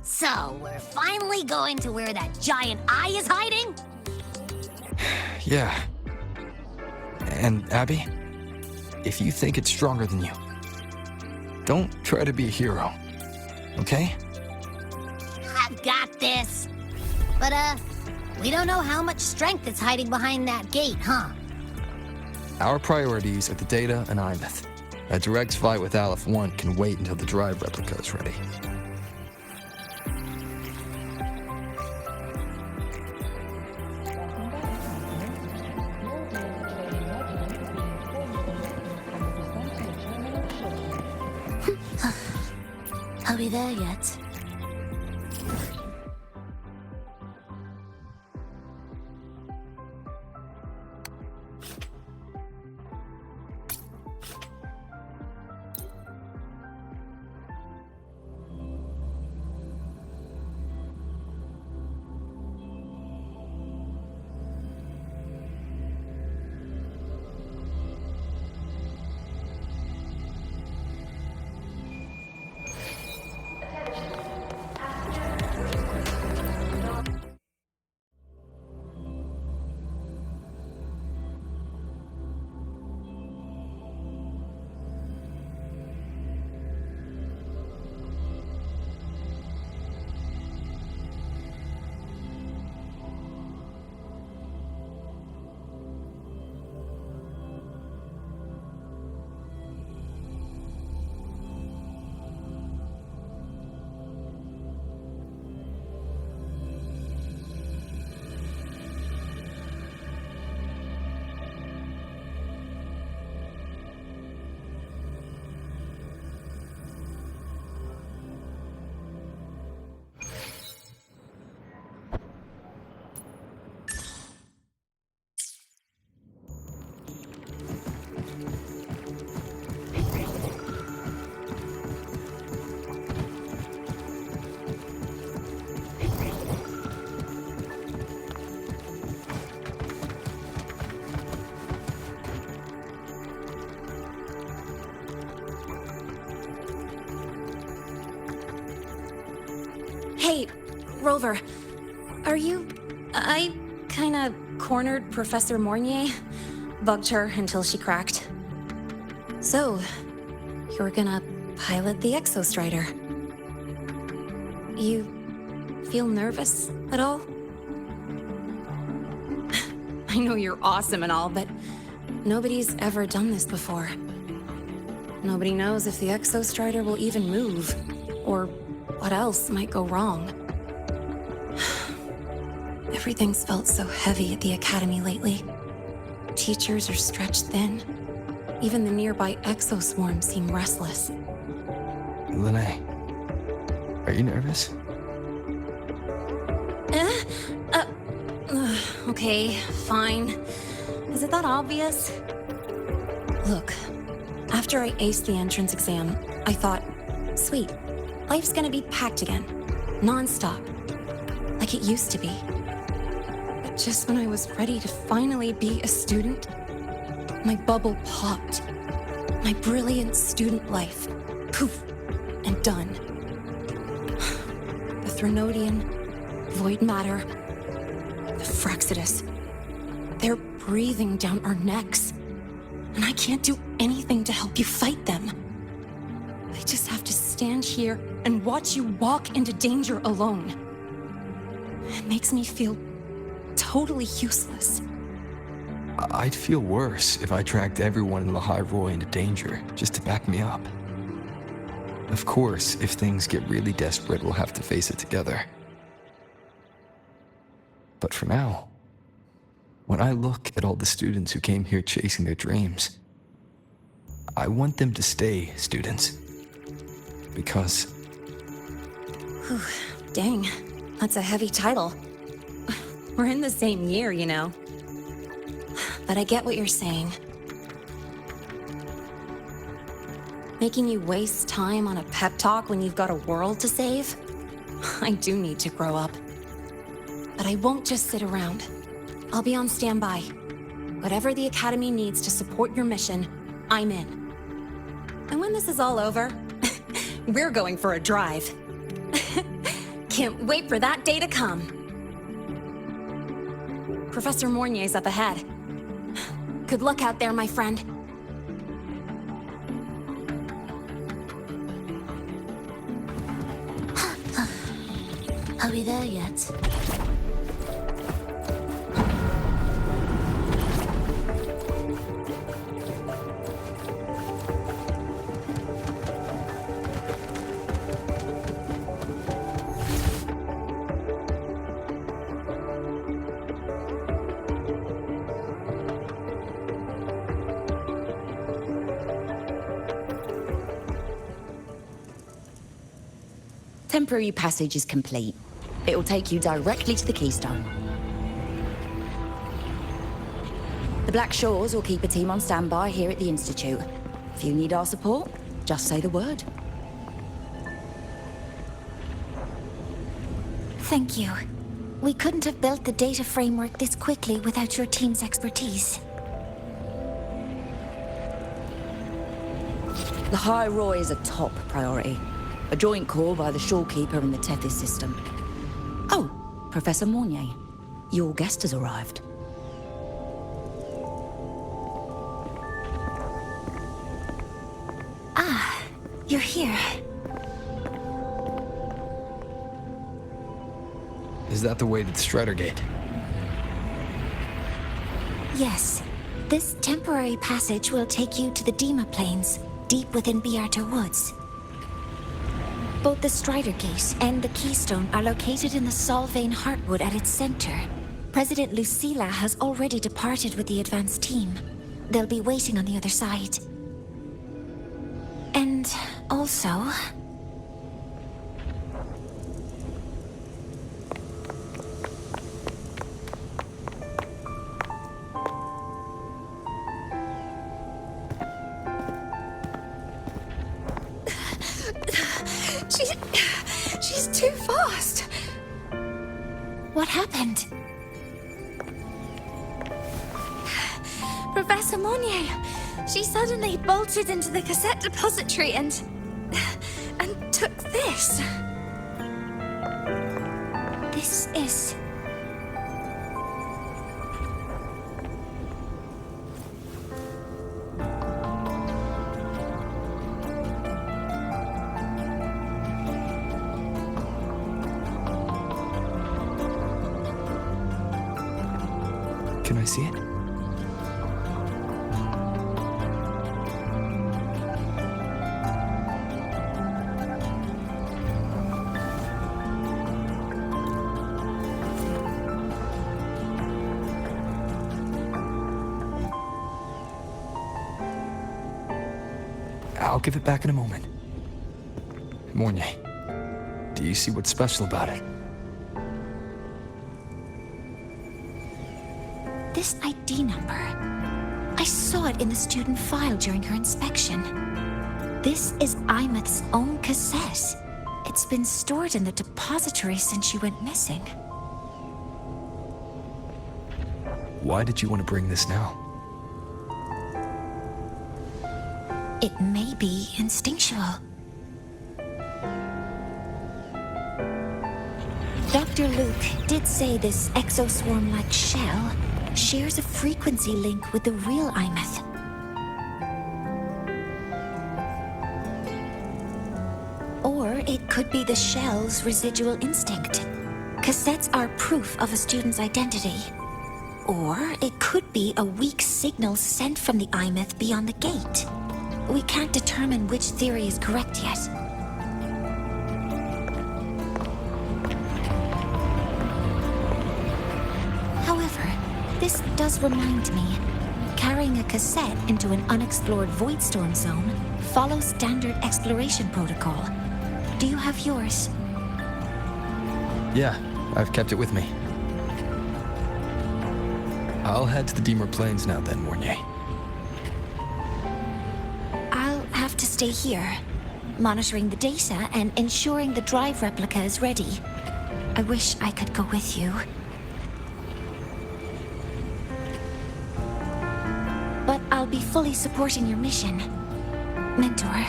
So, we're finally going to where that giant eye is hiding? Yeah. And Abby, if you think it's stronger than you, don't try to be a hero, okay? I've got this. But, we don't know how much strength is hiding behind that gate, huh? Our priorities are the Data and Imeth. A direct fight with Aleph 1 can wait until the drive replica is ready. Are we there yet? Hey, Rover, are you... I kinda cornered Professor Mornier, bugged her until she cracked. So, you're gonna pilot the Exostrider. You feel nervous at all? I know you're awesome and all, but nobody's ever done this before. Nobody knows if the Exostrider will even move, or what else might go wrong. Everything's felt so heavy at the Academy lately. Teachers are stretched thin. Even the nearby exoswarms seem restless. Lene, are you nervous? Okay, fine. Is it that obvious? Look, after I aced the entrance exam, I thought, sweet, life's gonna be packed again, non-stop, like it used to be. But just when I was ready to finally be a student, my bubble popped. My brilliant student life, poof, and done. The Threnodian, void matter, the Frexidus, they're breathing down our necks. And I can't do anything to help you fight them. I just have to stand here and watch you walk into danger alone. It makes me feel totally useless. I'd feel worse if I dragged everyone in the High Roy into danger just to back me up. Of course, if things get really desperate, we'll have to face it together. But for now, when I look at all the students who came here chasing their dreams, I want them to stay students. Because... Whew, dang, that's a heavy title. We're in the same year, you know. But I get what you're saying. Making you waste time on a pep talk when you've got a world to save? I do need to grow up. But I won't just sit around. I'll be on standby. Whatever the Academy needs to support your mission, I'm in. And when this is all over, we're going for a drive. can't wait for that day to come. Professor Mornier's up ahead. Good luck out there, my friend. Are we there yet? Temporary passage is complete. It'll take you directly to the Keystone. The Black Shores will keep a team on standby here at the Institute. If you need our support, just say the word. Thank you. We couldn't have built the data framework this quickly without your team's expertise. The High Roy is a top priority. A joint call by the Shorekeeper and the Tethys system. Oh, Professor Mornier, your guest has arrived. Ah, you're here. Is that the way to the Strider Gate? Yes. This temporary passage will take you to the Dima Plains, deep within Bearter Woods. Both the Strider Gate and the Keystone are located in the Solvane Heartwood at its center. President Lucilla has already departed with the advance team. They'll be waiting on the other side. And also... She's too fast. What happened? Professor Monnier, she suddenly bolted into the cassette depository and took this. This is... Can I see it? I'll give it back in a moment. Mornier, do you see what's special about it? This ID number. I saw it in the student file during her inspection. This is Imeth's own cassette. It's been stored in the depository since she went missing. Why did you want to bring this now? It may be instinctual. Dr. Luke did say this exoswarm-like shell shares a frequency link with the real Imeth. Or it could be the shell's residual instinct. Cassettes are proof of a student's identity. Or it could be a weak signal sent from the Imeth beyond the gate. We can't determine which theory is correct yet. However, this does remind me, carrying a cassette into an unexplored Voidstorm zone follows standard exploration protocol. Do you have yours? Yeah, I've kept it with me. I'll head to the Deemer Plains now then, Mornier. I'll have to stay here, monitoring the data and ensuring the drive replica is ready. I wish I could go with you. But I'll be fully supporting your mission. Mentor,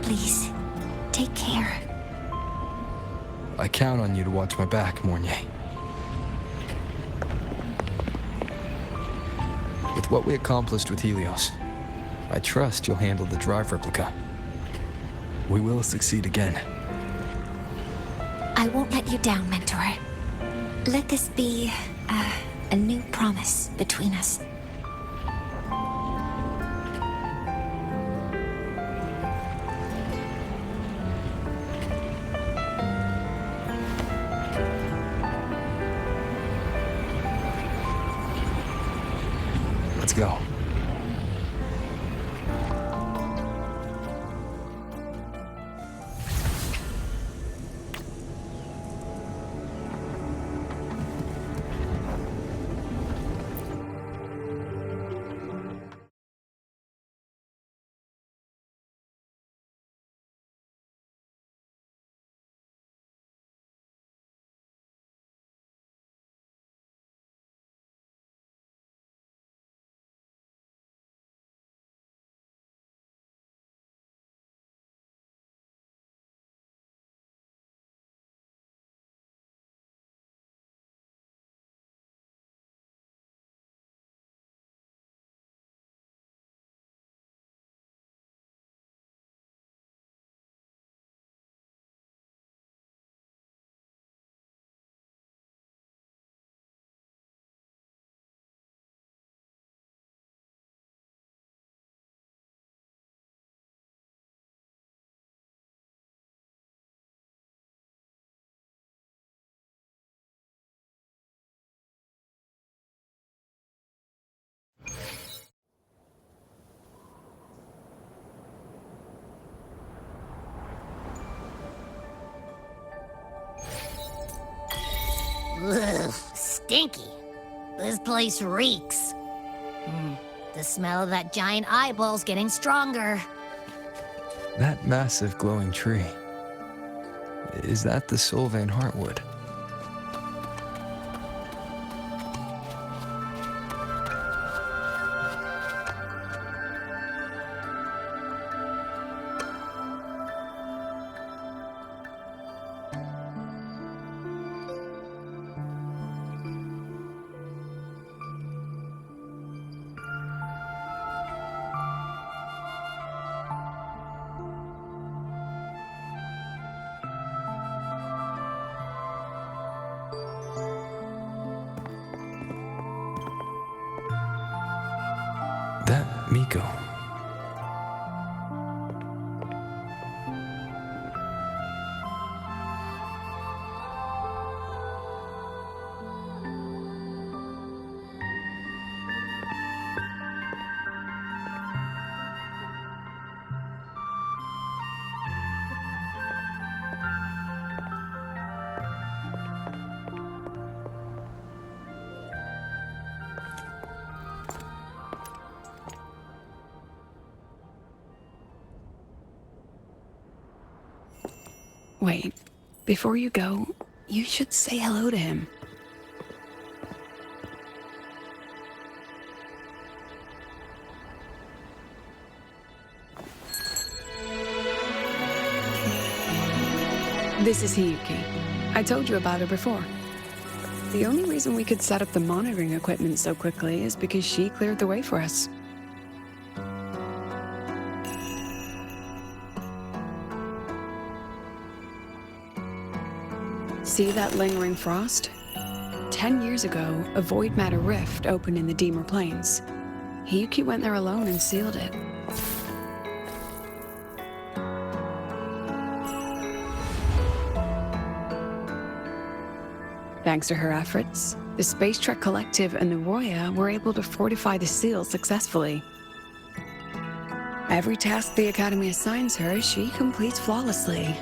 please, take care. I count on you to watch my back, Mornier. With what we accomplished with Helios, I trust you'll handle the drive replica. We will succeed again. I won't let you down, Mentor. Let this be a new promise between us. Let's go. Ugh, stinky. This place reeks. The smell of that giant eyeball's getting stronger. That massive glowing tree. Is that the Sylvan Heartwood? That Miko. Wait, before you go, you should say hello to him. This is Hiyuki. I told you about her before. The only reason we could set up the monitoring equipment so quickly is because she cleared the way for us. See that lingering frost? 10 years ago, a void matter rift opened in the Deemer Plains. Hiyuki went there alone and sealed it. Thanks to her efforts, the Space Trek Collective and the Roya were able to fortify the seal successfully. Every task the Academy assigns her, she completes flawlessly.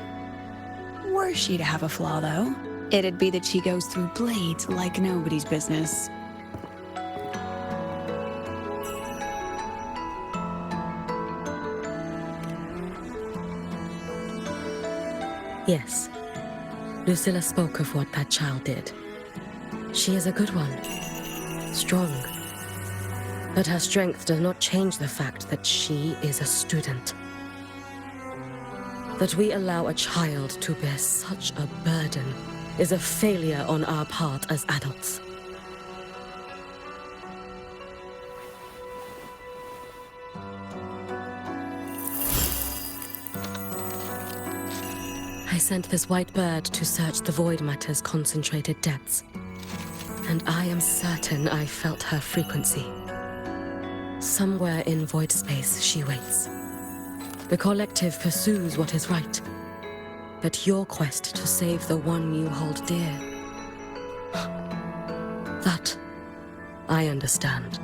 Were she to have a flaw, though, it'd be that she goes through blades like nobody's business. Yes. Lucilla spoke of what that child did. She is a good one. Strong. But her strength does not change the fact that she is a student. That we allow a child to bear such a burden is a failure on our part as adults. I sent this white bird to search the void matter's concentrated depths, and I am certain I felt her frequency. Somewhere in void space she waits. The collective pursues what is right, but your quest to save the one you hold dear, that I understand.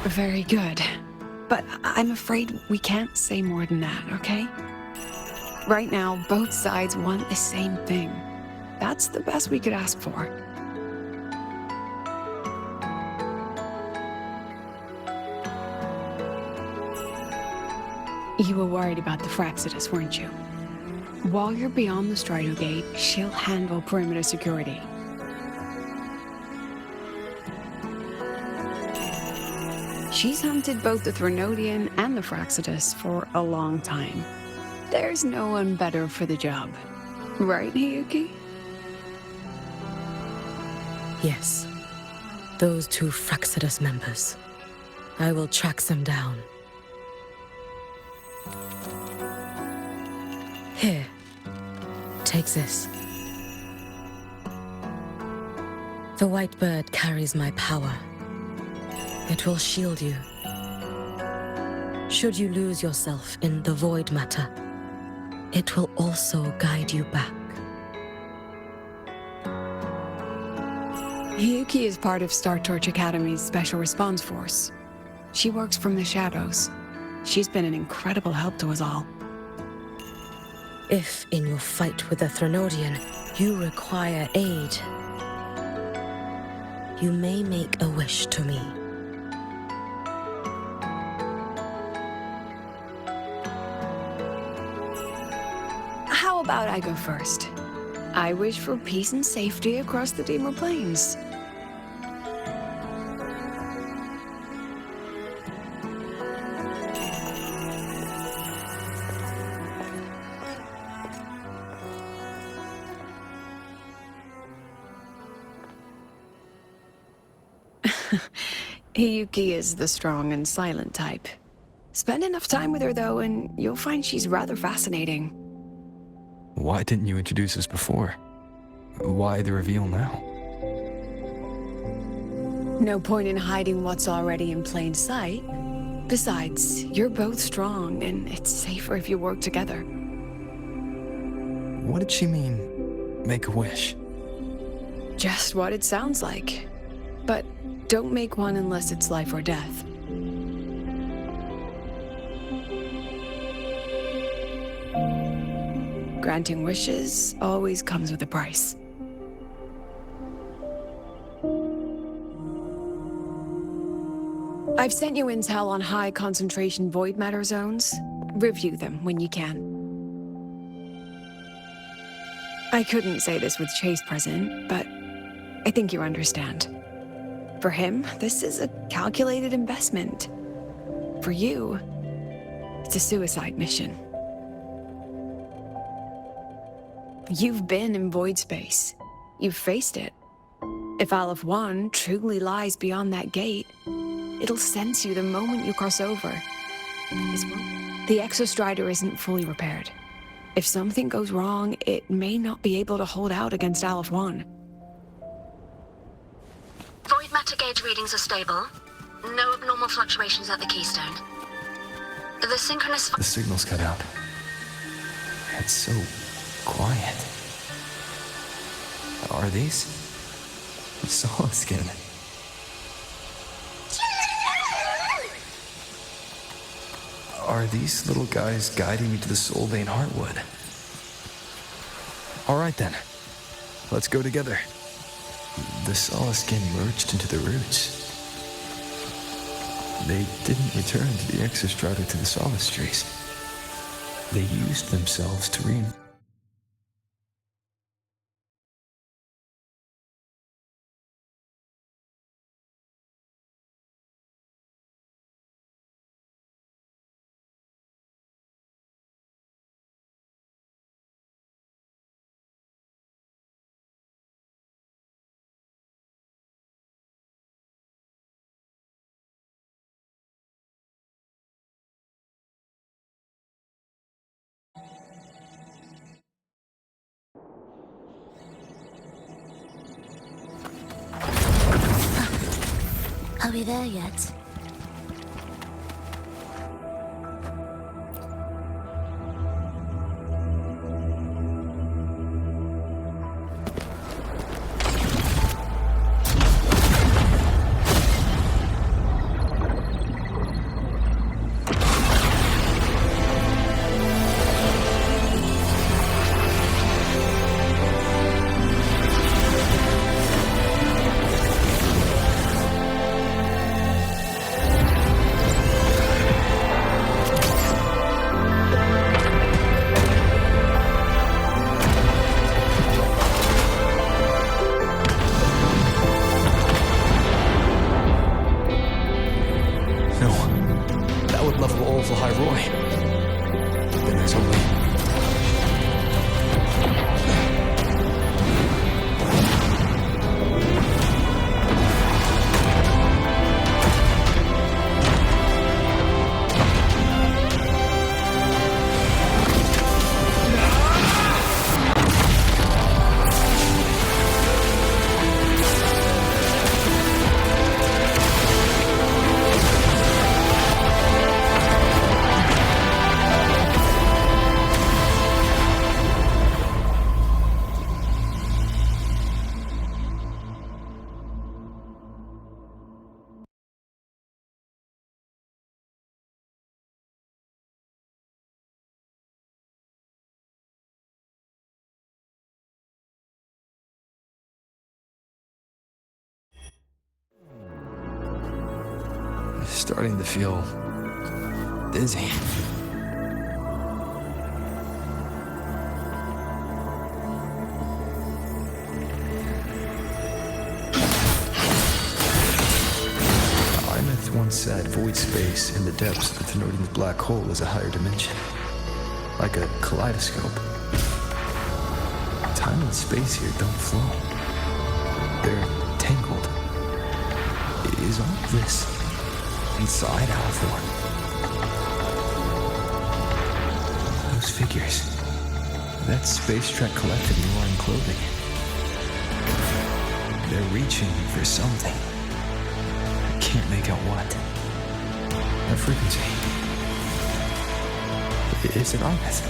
Very good. But I'm afraid we can't say more than that, okay? Right now, both sides want the same thing. That's the best we could ask for. You were worried about the Fraxidus, weren't you? While you're beyond the Strider Gate, she'll handle perimeter security. She's hunted both the Threnodian and the Fraxidus for a long time. There's no one better for the job. Right, Hiyuki? Yes. Those two Fraxidus members. I will track them down. Here. Take this. The white bird carries my power. It will shield you. Should you lose yourself in the void matter, it will also guide you back. Hiyuki is part of Star Torch Academy's Special Response Force. She works from the shadows. She's been an incredible help to us all. If, in your fight with the Threnodian, you require aid, you may make a wish to me. How about I go first? I wish for peace and safety across the Deemer Plains. Hiyuki is the strong and silent type. Spend enough time with her, though, and you'll find she's rather fascinating. Why didn't you introduce us before? Why the reveal now? No point in hiding what's already in plain sight. Besides, you're both strong, and it's safer if you work together. What did she mean, make a wish? Just what it sounds like. But don't make one unless it's life or death. Granting wishes always comes with a price. I've sent you intel on high concentration void matter zones. Review them when you can. I couldn't say this with Chase present, but I think you understand. For him, this is a calculated investment. For you, it's a suicide mission. You've been in void space. You've faced it. If Aleph 1 truly lies beyond that gate, it'll sense you the moment you cross over. The Exostrider isn't fully repaired. If something goes wrong, it may not be able to hold out against Aleph 1. Void matter gauge readings are stable. No abnormal fluctuations at the keystone. The synchronous... The signal's cut out. It's so quiet. Are these? Solid skin. Are these little guys guiding me to the Soul Vein Heartwood? All right then. Let's go together. The solid skin merged into the roots. They didn't return to the Exostrider to the Solace Trees. They used themselves to Are we there yet? No, that would level all of the High Roy. Then there's only... Starting to feel dizzy. Imeth once said void space in the depths of the denoting the black hole is a higher dimension, like a kaleidoscope. Time and space here don't flow. They're tangled. Is all this inside Alpha? Those figures. That space trek collective in wearing clothing. They're reaching for something. I can't make out what. That frequency. Is it Armeth?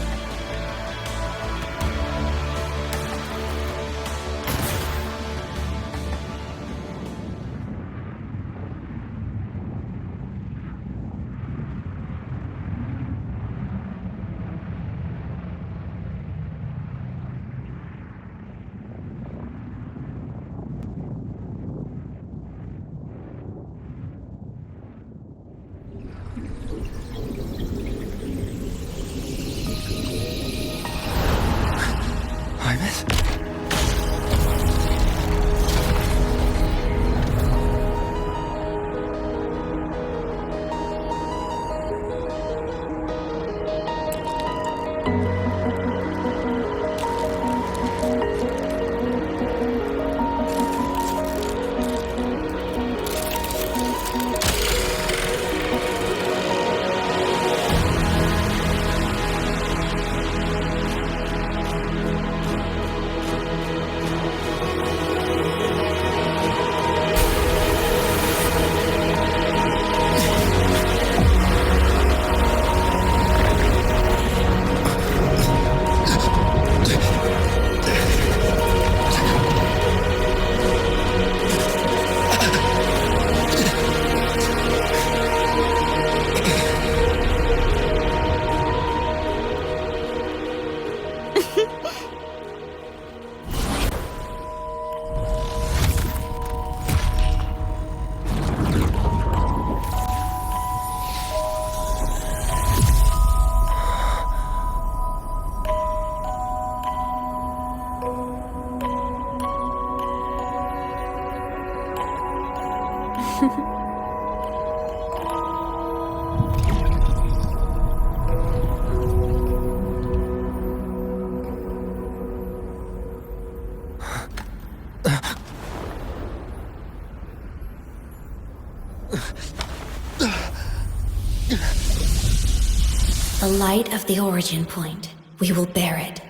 The light of the origin point. We will bear it.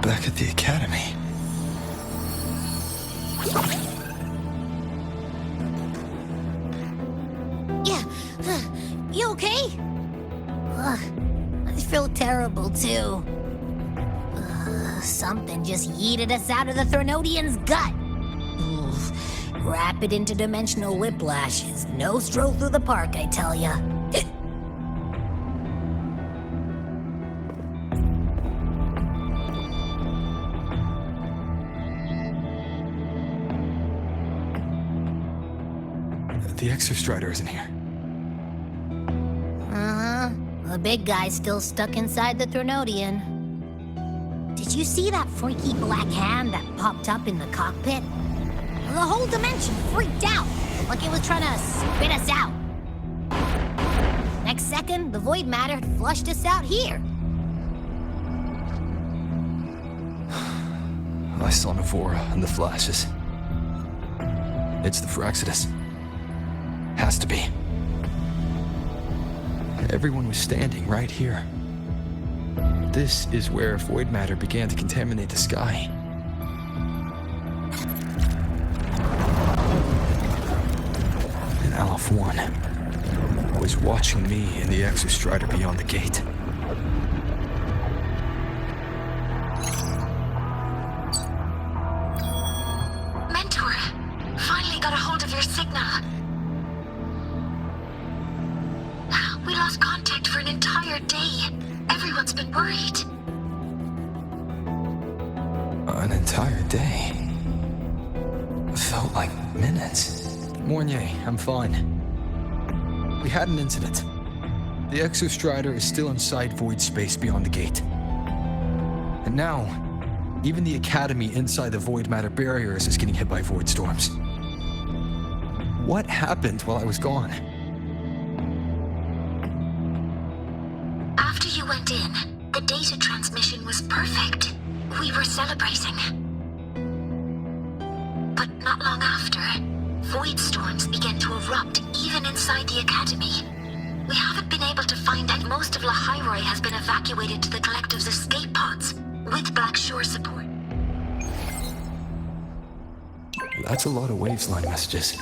back at the academy. Yeah, you okay? I feel terrible too. Something just yeeted us out of the Threnodian's gut. Rapid interdimensional whiplash is no stroll through the park, I tell ya. The Exostrider isn't here. The big guy's still stuck inside the Threnodian. Did you see that freaky black hand that popped up in the cockpit? The whole dimension freaked out, like it was trying to spit us out. Next second, the void matter had flushed us out here. I saw Navora in the flashes. It's the Fraxidus. Has to be. Everyone was standing right here. This is where void matter began to contaminate the sky. And Aleph 1 was watching me and the Exostrider beyond the gate. Mentor, finally got a hold of your signal. We lost contact for an entire day. Everyone's been worried. An entire day? Felt like minutes. Mornier, I'm fine. We had an incident. The Exostrider is still inside void space beyond the gate. And now, even the Academy inside the void matter barriers is getting hit by void storms. What happened while I was gone? After you went in, the data transmission was perfect. We were celebrating. But not long after, void storms began to erupt even inside the Academy. We haven't been able to find out. Most of Lahairoi has been evacuated to the Collective's escape pods, with Black Shore support. That's a lot of Waves line messages.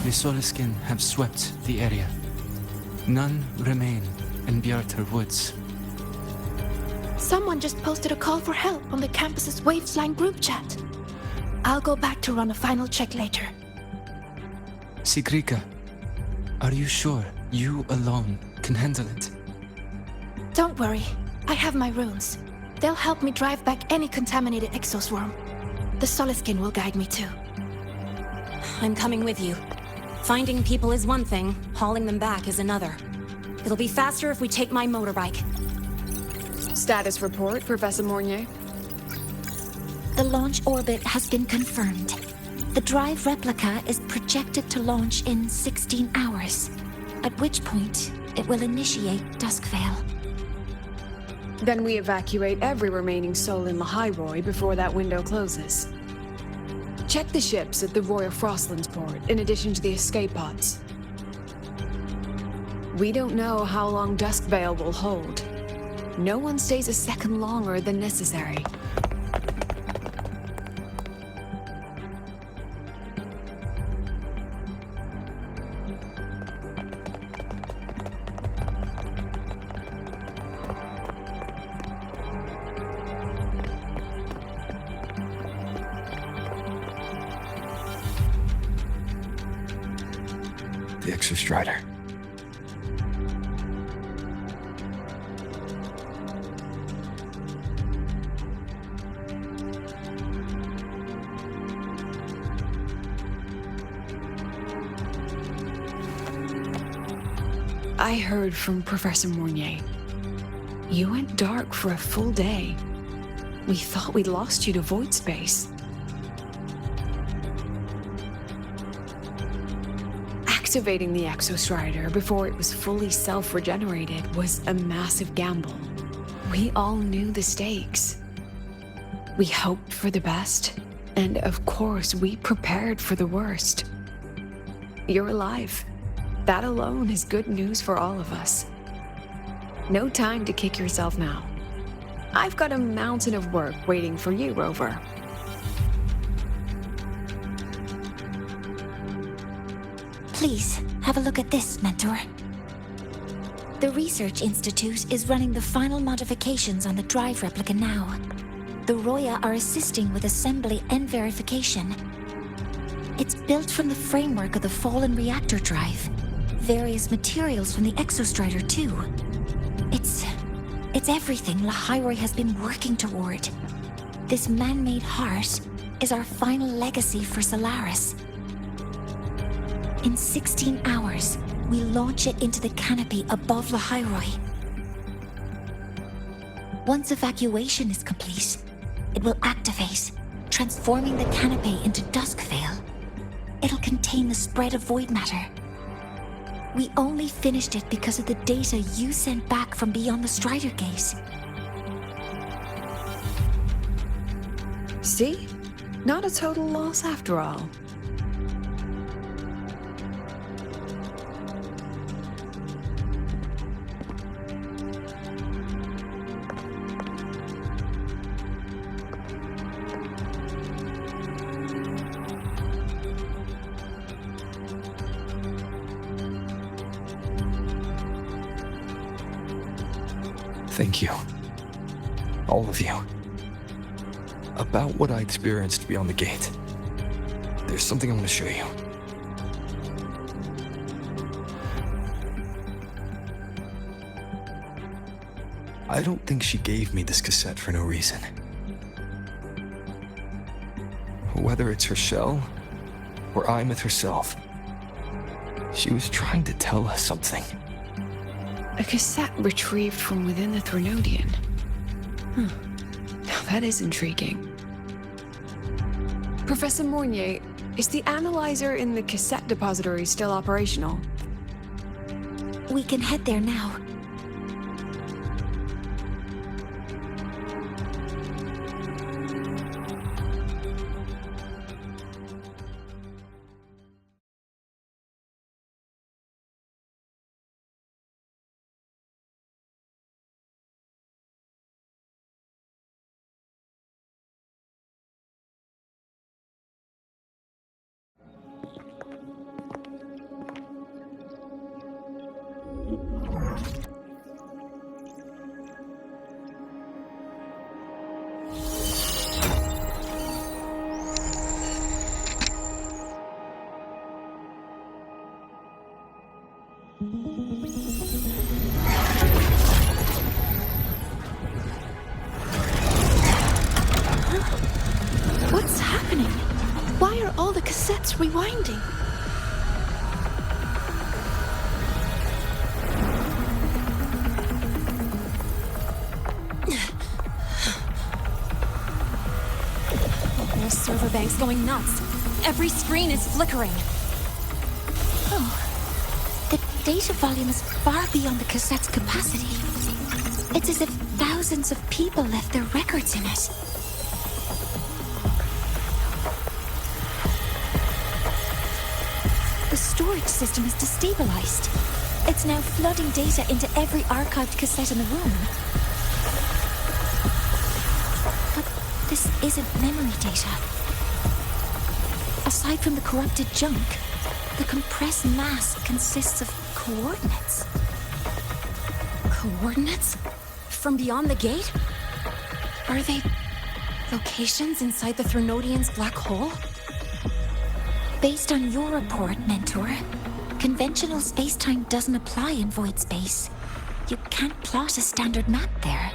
The Soliskin have swept the area. None remain in Bjartar Woods. Someone just posted a call for help on the campus's Waves line group chat. I'll go back to run a final check later. Sigrika, are you sure you alone can handle it? Don't worry, I have my runes. They'll help me drive back any contaminated exoswarm. The Soliskin will guide me too. I'm coming with you. Finding people is one thing, hauling them back is another. It'll be faster if we take my motorbike. Status report, Professor Mornier. The launch orbit has been confirmed. The drive replica is projected to launch in 16 hours, at which point it will initiate Duskvale. Then we evacuate every remaining soul in Lahairoi before that window closes. Check the ships at the Royal Frostlands port, in addition to the escape pods. We don't know how long Duskvale will hold. No one stays a second longer than necessary. The Exostrider. I heard from Professor Mornier. You went dark for a full day. We thought we'd lost you to void space. Activating the Exostrider before it was fully self-regenerated was a massive gamble. We all knew the stakes. We hoped for the best, and of course we prepared for the worst. You're alive. That alone is good news for all of us. No time to kick yourself now. I've got a mountain of work waiting for you, Rover. Please, have a look at this, Mentor. The Research Institute is running the final modifications on the drive replica now. The Roya are assisting with assembly and verification. It's built from the framework of the fallen reactor drive. Various materials from the Exostrider, too. It's everything Lahairoi has been working toward. This man-made heart is our final legacy for Solaris. In 16 hours, we launch it into the canopy above Lahairoi. Once evacuation is complete, it will activate, transforming the canopy into Duskvale. It'll contain the spread of void matter. We only finished it because of the data you sent back from beyond the Strider Gate. See? Not a total loss after all. Thank you. All of you. About what I experienced beyond the gate. There's something I want to show you. I don't think she gave me this cassette for no reason. Whether it's her shell, or Imeth herself, she was trying to tell us something. A cassette retrieved from within the Threnodian. Now that is intriguing. Professor Mornier, is the analyzer in the cassette depository still operational? We can head there now. What's happening? Why are all the cassettes rewinding? The whole server bank's going nuts. Every screen is flickering. Oh, the data volume is far beyond the cassette's capacity. It's as if thousands of people left their records in it. The storage system is destabilized. It's now flooding data into every archived cassette in the room. But this isn't memory data. Aside from the corrupted junk, the compressed mass consists of coordinates. Coordinates? From beyond the gate? Are they locations inside the Threnodian's black hole? Based on your report, Mentor, conventional space-time doesn't apply in void space. You can't plot a standard map there.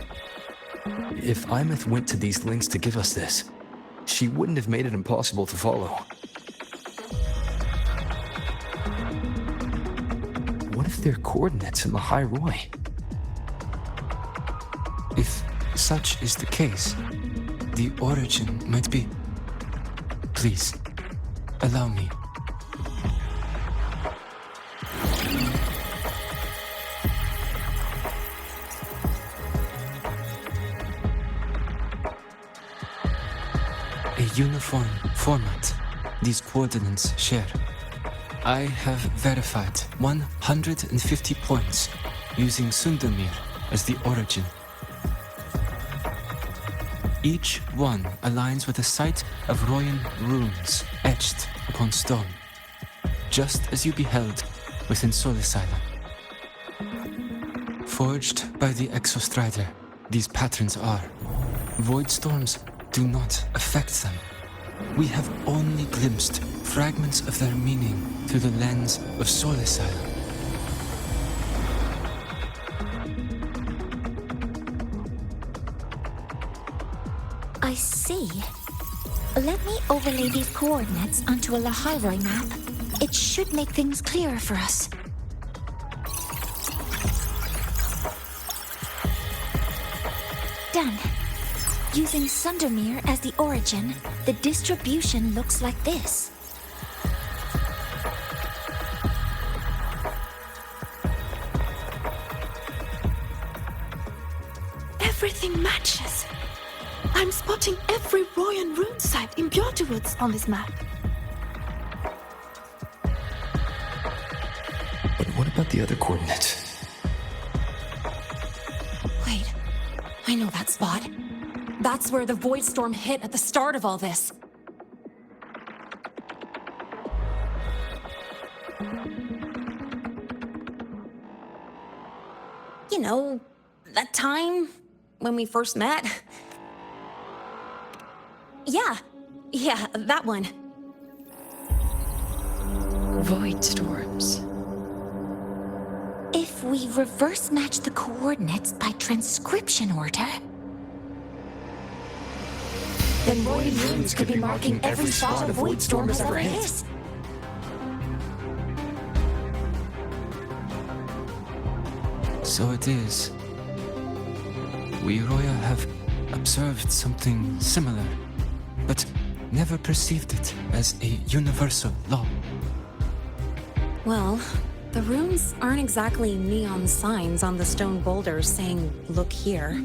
If Imeth went to these links to give us this, she wouldn't have made it impossible to follow. What if they're coordinates in the High Roy? If such is the case, the origin might be... Please, allow me. A uniform format these coordinates share. I have verified 150 points using Sundermere as the origin. Each one aligns with a site of Royan runes etched upon stone, just as you beheld within Solisila. Forged by the Exostrider, these patterns are. Void storms do not affect them. We have only glimpsed fragments of their meaning through the lens of Solisila. I see. Let me overlay these coordinates onto a Lahairoi map. It should make things clearer for us. Done. Using Sundermere as the origin, the distribution looks like this. Everything matches. I'm spotting every Royan rune site in Bjorterwoods on this map. But what about the other coordinates? Wait, I know that spot. That's where the void storm hit at the start of all this. You know, that time when we first met? Yeah, that one. Void storms. If we reverse match the coordinates by transcription order, then Royan runes could be marking every spot a void storm has ever hit. So it is. We Roya have observed something similar, but never perceived it as a universal law. Well, the runes aren't exactly neon signs on the stone boulders saying, "Look here."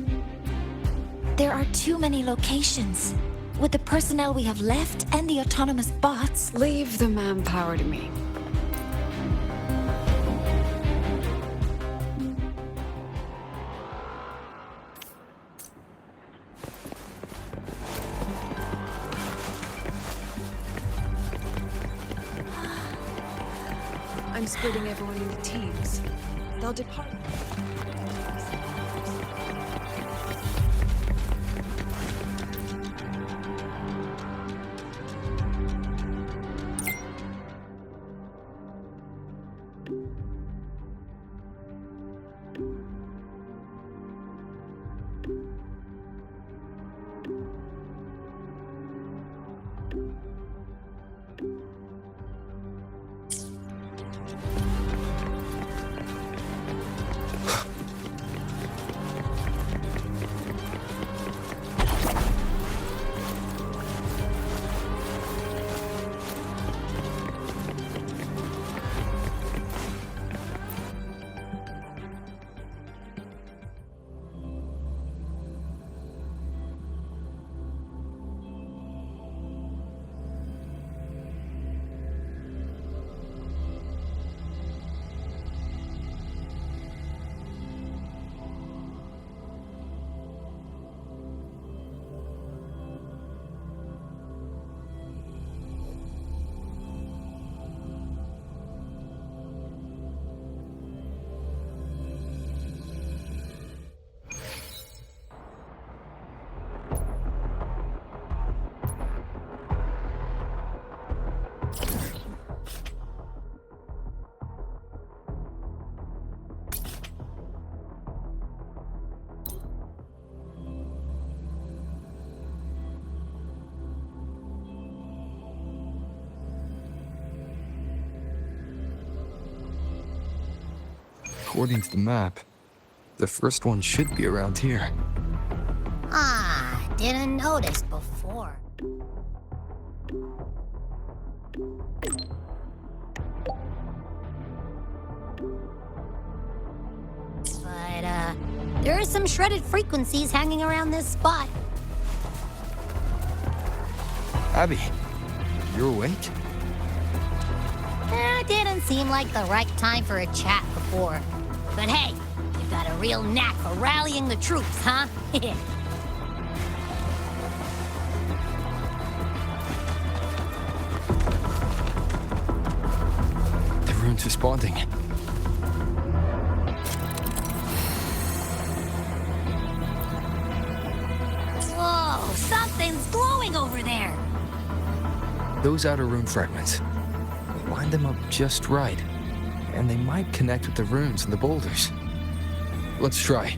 There are too many locations. With the personnel we have left and the autonomous bots, Leave the manpower to me. I'm splitting everyone into teams. They'll depart. According to the map, the first one should be around here. Ah, didn't notice before. But, there are some shredded frequencies hanging around this spot. Abby, you're awake? Didn't seem like the right time for a chat before. But hey, you've got a real knack for rallying the troops, huh? The rune's responding. Whoa, something's glowing over there. Those outer rune fragments. Line them up just right, and they might connect with the runes and the boulders. Let's try.